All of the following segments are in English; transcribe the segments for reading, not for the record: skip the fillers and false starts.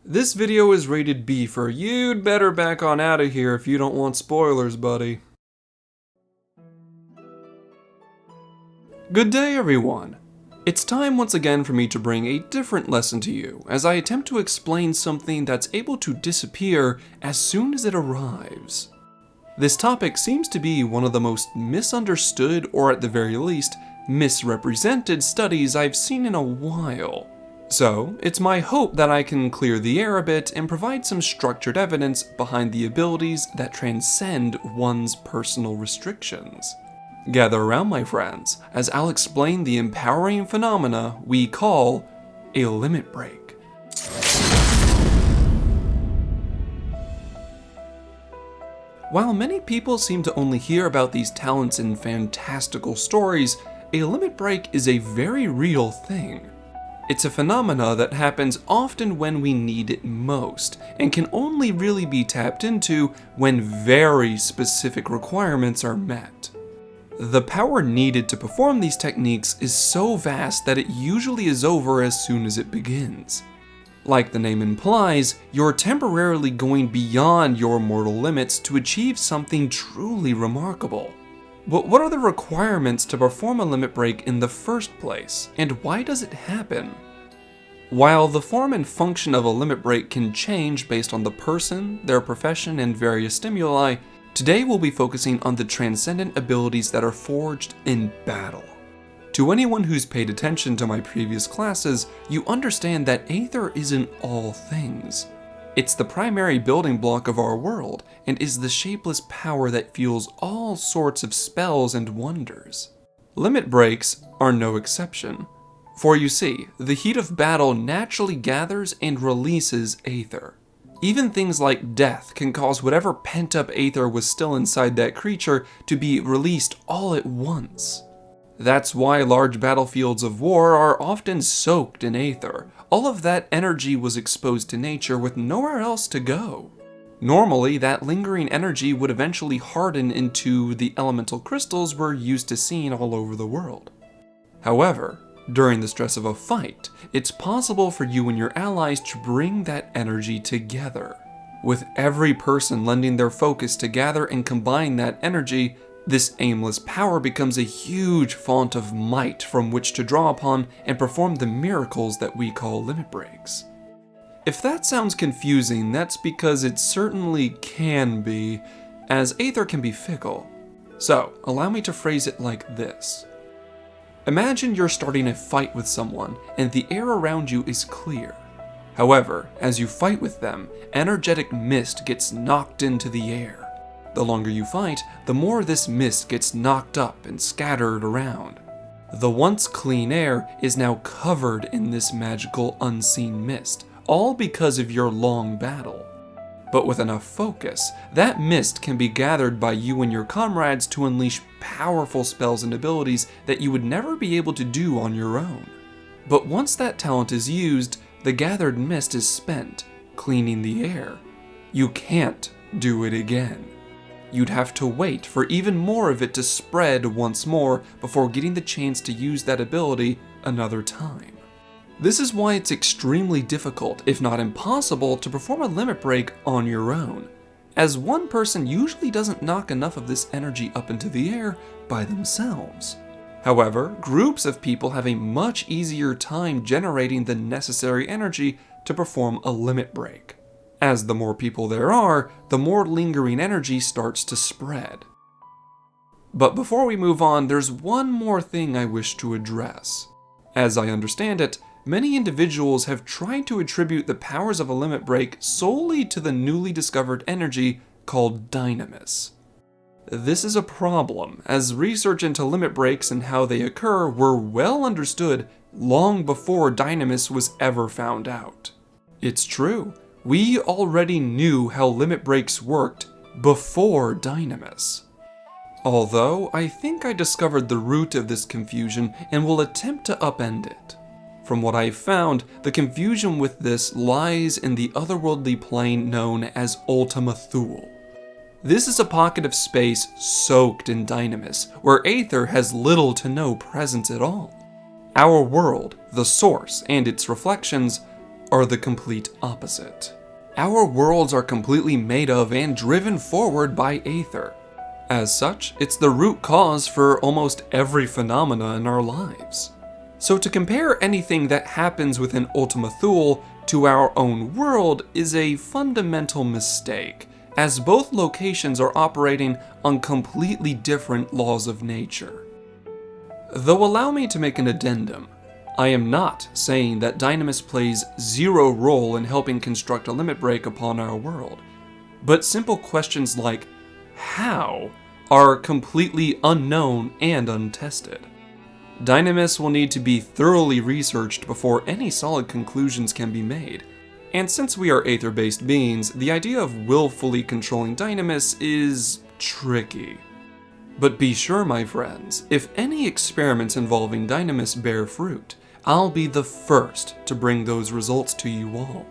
This video is rated B for you'd better back on out of here if you don't want spoilers, buddy. Good day, everyone. It's time once again for me to bring a different lesson to you as I attempt to explain something that's able to disappear as soon as it arrives. This topic seems to be one of the most misunderstood, or at the very least, misrepresented studies I've seen in a while. So, it's my hope that I can clear the air a bit and provide some structured evidence behind the abilities that transcend one's personal restrictions. Gather around, my friends, as I'll explain the empowering phenomena we call a limit break. While many people seem to only hear about these talents in fantastical stories, a limit break is a very real thing. It's a phenomena that happens often when we need it most, and can only really be tapped into when very specific requirements are met. The power needed to perform these techniques is so vast that it usually is over as soon as it begins. Like the name implies, you're temporarily going beyond your mortal limits to achieve something truly remarkable. But what are the requirements to perform a limit break in the first place, and why does it happen? While the form and function of a limit break can change based on the person, their profession, and various stimuli, today we'll be focusing on the transcendent abilities that are forged in battle. To anyone who's paid attention to my previous classes, you understand that Aether isn't all things. It's the primary building block of our world, and is the shapeless power that fuels all sorts of spells and wonders. Limit breaks are no exception. For you see, the heat of battle naturally gathers and releases Aether. Even things like death can cause whatever pent-up Aether was still inside that creature to be released all at once. That's why large battlefields of war are often soaked in Aether. All of that energy was exposed to nature with nowhere else to go. Normally, that lingering energy would eventually harden into the elemental crystals we're used to seeing all over the world. However, during the stress of a fight, it's possible for you and your allies to bring that energy together. With every person lending their focus to gather and combine that energy, this aimless power becomes a huge font of might from which to draw upon and perform the miracles that we call limit breaks. If that sounds confusing, that's because it certainly can be, as Aether can be fickle. So, allow me to phrase it like this. Imagine you're starting a fight with someone, and the air around you is clear. However, as you fight with them, energetic mist gets knocked into the air. The longer you fight, the more this mist gets knocked up and scattered around. The once clean air is now covered in this magical unseen mist, all because of your long battle. But with enough focus, that mist can be gathered by you and your comrades to unleash powerful spells and abilities that you would never be able to do on your own. But once that talent is used, the gathered mist is spent, cleaning the air. You can't do it again. You'd have to wait for even more of it to spread once more before getting the chance to use that ability another time. This is why it's extremely difficult, if not impossible, to perform a limit break on your own, as one person usually doesn't knock enough of this energy up into the air by themselves. However, groups of people have a much easier time generating the necessary energy to perform a limit break. As the more people there are, the more lingering energy starts to spread. But before we move on, there's one more thing I wish to address. As I understand it, many individuals have tried to attribute the powers of a limit break solely to the newly discovered energy called Dynamis. This is a problem, as research into limit breaks and how they occur were well understood long before Dynamis was ever found out. It's true, we already knew how limit breaks worked before Dynamis. Although, I think I discovered the root of this confusion and will attempt to upend it. From what I've found, the confusion with this lies in the otherworldly plane known as Ultima Thule. This is a pocket of space soaked in Dynamis, where Aether has little to no presence at all. Our world, the source, and its reflections are the complete opposite. Our worlds are completely made of and driven forward by Aether. As such, it's the root cause for almost every phenomena in our lives. So to compare anything that happens within Ultima Thule to our own world is a fundamental mistake, as both locations are operating on completely different laws of nature. Though allow me to make an addendum, I am not saying that Dynamis plays zero role in helping construct a limit break upon our world, but simple questions like how are completely unknown and untested. Dynamis will need to be thoroughly researched before any solid conclusions can be made, and since we are Aether-based beings, the idea of willfully controlling Dynamis is tricky. But be sure, my friends, if any experiments involving Dynamis bear fruit, I'll be the first to bring those results to you all.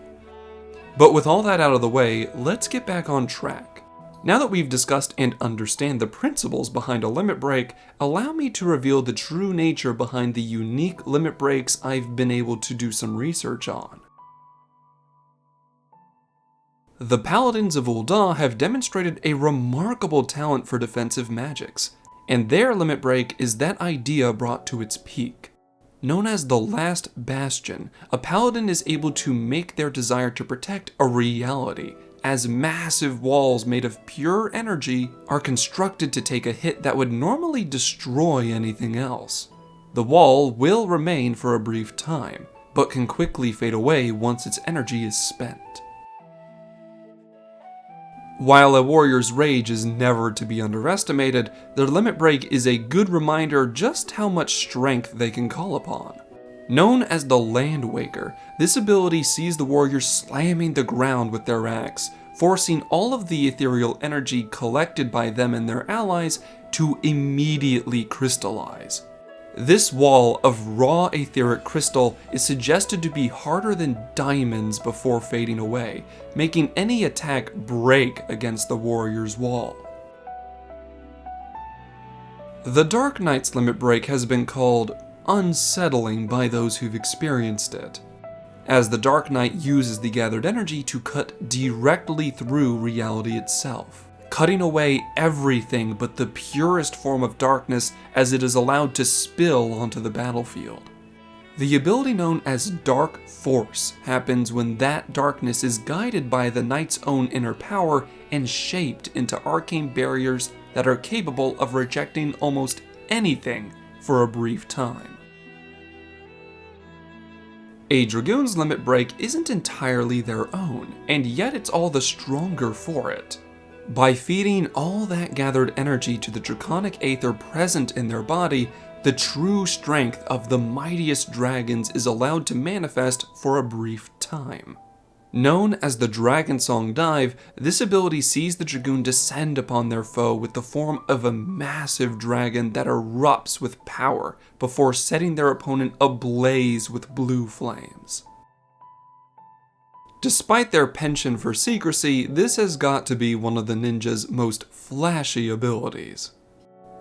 But with all that out of the way, let's get back on track. Now that we've discussed and understand the principles behind a limit break, allow me to reveal the true nature behind the unique limit breaks I've been able to do some research on. The Paladins of Ul'dah have demonstrated a remarkable talent for defensive magics, and their limit break is that idea brought to its peak. Known as the Last Bastion, a Paladin is able to make their desire to protect a reality, as massive walls made of pure energy are constructed to take a hit that would normally destroy anything else. The wall will remain for a brief time, but can quickly fade away once its energy is spent. While a warrior's rage is never to be underestimated, their limit break is a good reminder just how much strength they can call upon. Known as the Landwaker, this ability sees the warriors slamming the ground with their axe, forcing all of the ethereal energy collected by them and their allies to immediately crystallize. This wall of raw etheric crystal is suggested to be harder than diamonds before fading away, making any attack break against the warrior's wall. The Dark Knight's limit break has been called unsettling by those who've experienced it, as the Dark Knight uses the gathered energy to cut directly through reality itself, cutting away everything but the purest form of darkness as it is allowed to spill onto the battlefield. The ability known as Dark Force happens when that darkness is guided by the Knight's own inner power and shaped into arcane barriers that are capable of rejecting almost anything for a brief time. A Dragoon's limit break isn't entirely their own, and yet it's all the stronger for it. By feeding all that gathered energy to the draconic aether present in their body, the true strength of the mightiest dragons is allowed to manifest for a brief time. Known as the Dragon Song Dive, this ability sees the Dragoon descend upon their foe with the form of a massive dragon that erupts with power before setting their opponent ablaze with blue flames. Despite their penchant for secrecy, this has got to be one of the ninja's most flashy abilities.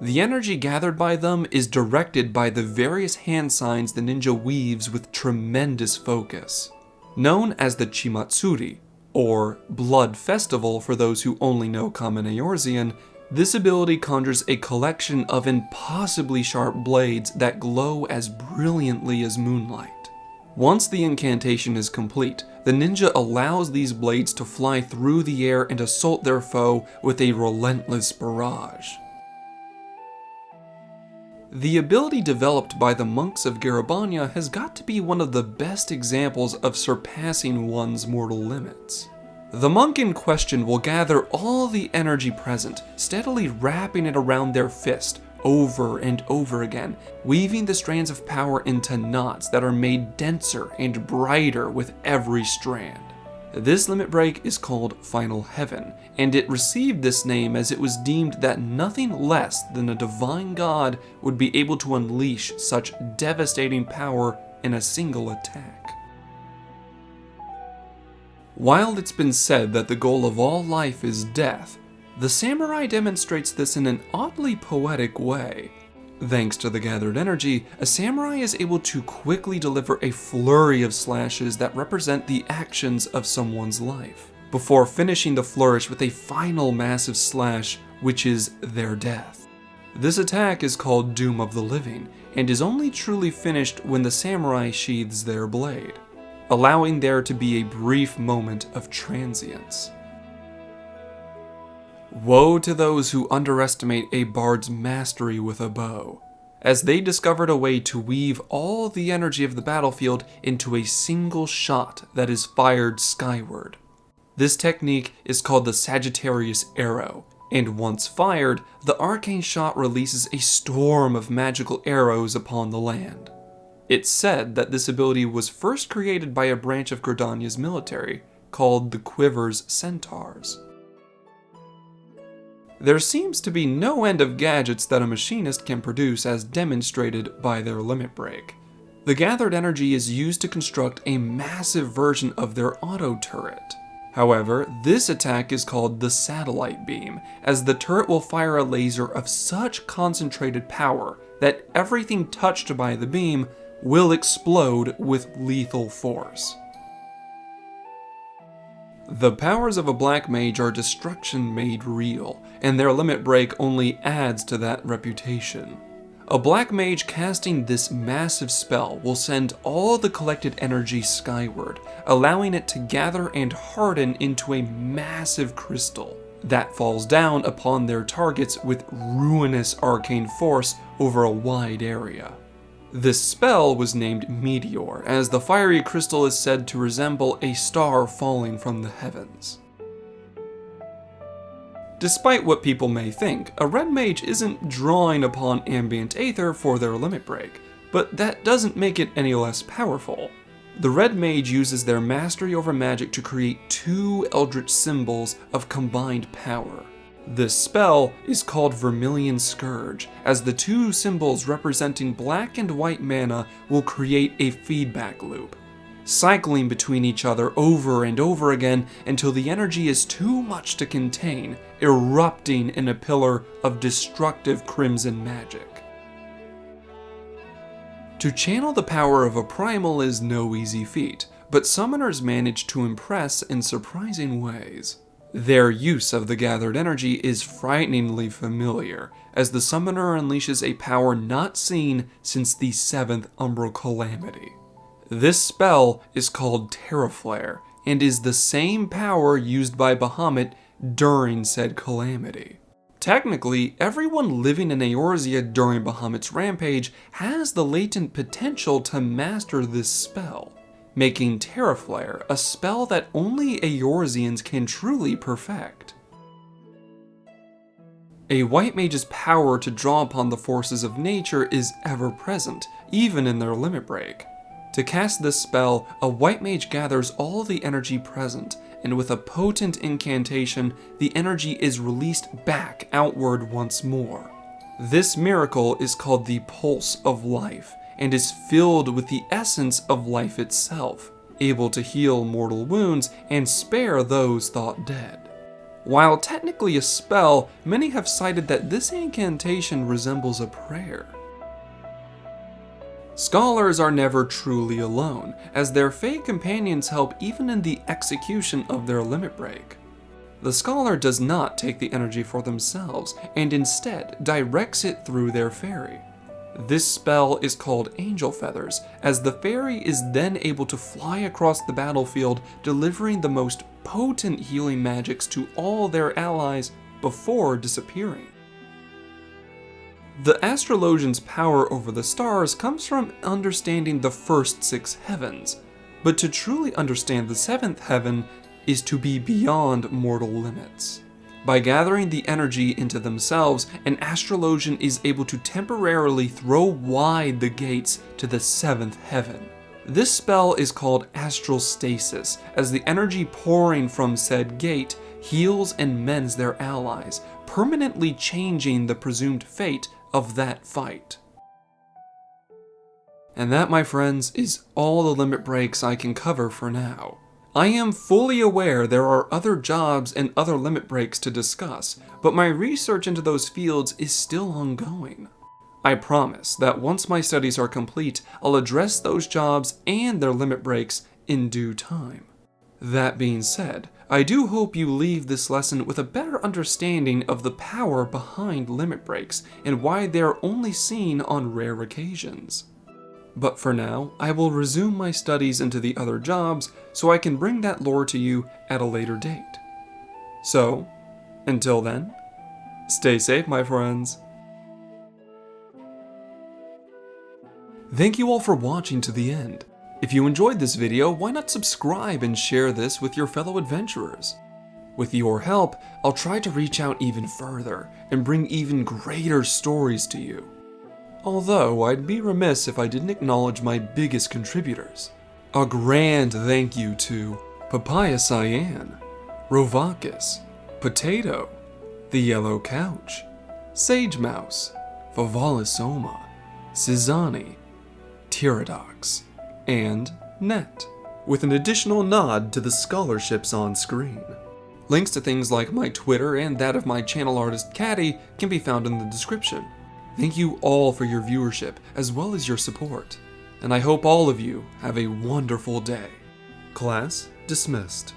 The energy gathered by them is directed by the various hand signs the ninja weaves with tremendous focus. Known as the Chimatsuri, or Blood Festival for those who only know common Eorzean, this ability conjures a collection of impossibly sharp blades that glow as brilliantly as moonlight. Once the incantation is complete, the ninja allows these blades to fly through the air and assault their foe with a relentless barrage. The ability developed by the monks of Garabanya has got to be one of the best examples of surpassing one's mortal limits. The monk in question will gather all the energy present, steadily wrapping it around their fist over and over again, weaving the strands of power into knots that are made denser and brighter with every strand. This limit break is called Final Heaven, and it received this name as it was deemed that nothing less than a divine god would be able to unleash such devastating power in a single attack. While it's been said that the goal of all life is death, the samurai demonstrates this in an oddly poetic way. Thanks to the gathered energy, a samurai is able to quickly deliver a flurry of slashes that represent the actions of someone's life, before finishing the flourish with a final massive slash, which is their death. This attack is called Doom of the Living, and is only truly finished when the samurai sheathes their blade, allowing there to be a brief moment of transience. Woe to those who underestimate a bard's mastery with a bow, as they discovered a way to weave all the energy of the battlefield into a single shot that is fired skyward. This technique is called the Sagittarius Arrow, and once fired, the arcane shot releases a storm of magical arrows upon the land. It's said that this ability was first created by a branch of Gridania's military, called the Quiver's Centaurs. There seems to be no end of gadgets that a machinist can produce as demonstrated by their limit break. The gathered energy is used to construct a massive version of their auto turret. However, this attack is called the Satellite Beam, as the turret will fire a laser of such concentrated power that everything touched by the beam will explode with lethal force. The powers of a black mage are destruction made real, and their limit break only adds to that reputation. A black mage casting this massive spell will send all the collected energy skyward, allowing it to gather and harden into a massive crystal that falls down upon their targets with ruinous arcane force over a wide area. This spell was named Meteor, as the fiery crystal is said to resemble a star falling from the heavens. Despite what people may think, a red mage isn't drawing upon ambient aether for their limit break, but that doesn't make it any less powerful. The red mage uses their mastery over magic to create two eldritch symbols of combined power. This spell is called Vermilion Scourge, as the two symbols representing black and white mana will create a feedback loop, cycling between each other over and over again until the energy is too much to contain, erupting in a pillar of destructive crimson magic. To channel the power of a primal is no easy feat, but summoners manage to impress in surprising ways. Their use of the gathered energy is frighteningly familiar, as the summoner unleashes a power not seen since the 7th Umbral Calamity. This spell is called Terraflare, and is the same power used by Bahamut during said calamity. Technically, everyone living in Eorzea during Bahamut's rampage has the latent potential to master this spell, making Terraflare a spell that only Eorzeans can truly perfect. A white mage's power to draw upon the forces of nature is ever present, even in their limit break. To cast this spell, a white mage gathers all the energy present, and with a potent incantation, the energy is released back outward once more. This miracle is called the Pulse of Life, and is filled with the essence of life itself, able to heal mortal wounds and spare those thought dead. While technically a spell, many have cited that this incantation resembles a prayer. Scholars are never truly alone, as their Fey companions help even in the execution of their limit break. The scholar does not take the energy for themselves, and instead directs it through their fairy. This spell is called Angel Feathers, as the fairy is then able to fly across the battlefield, delivering the most potent healing magics to all their allies before disappearing. The astrologian's power over the stars comes from understanding the first 6 heavens, but to truly understand the 7th heaven is to be beyond mortal limits. By gathering the energy into themselves, an astrologian is able to temporarily throw wide the gates to the 7th heaven. This spell is called Astral Stasis, as the energy pouring from said gate heals and mends their allies, permanently changing the presumed fate of that fight. And that, my friends, is all the limit breaks I can cover for now. I am fully aware there are other jobs and other limit breaks to discuss, but my research into those fields is still ongoing. I promise that once my studies are complete, I'll address those jobs and their limit breaks in due time. That being said, I do hope you leave this lesson with a better understanding of the power behind limit breaks and why they are only seen on rare occasions. But for now, I will resume my studies into the other jobs so I can bring that lore to you at a later date. So, until then, stay safe, my friends. Thank you all for watching to the end. If you enjoyed this video, why not subscribe and share this with your fellow adventurers? With your help, I'll try to reach out even further and bring even greater stories to you. Although, I'd be remiss if I didn't acknowledge my biggest contributors. A grand thank you to Papaya Cyan, Rovakis, Potato, The Yellow Couch, Sage Mouse, Vavalisoma, Sizani, Tyradox, and Net, with an additional nod to the scholarships on screen. Links to things like my Twitter and that of my channel artist Caddy can be found in the description. Thank you all for your viewership as well as your support, and I hope all of you have a wonderful day. Class dismissed.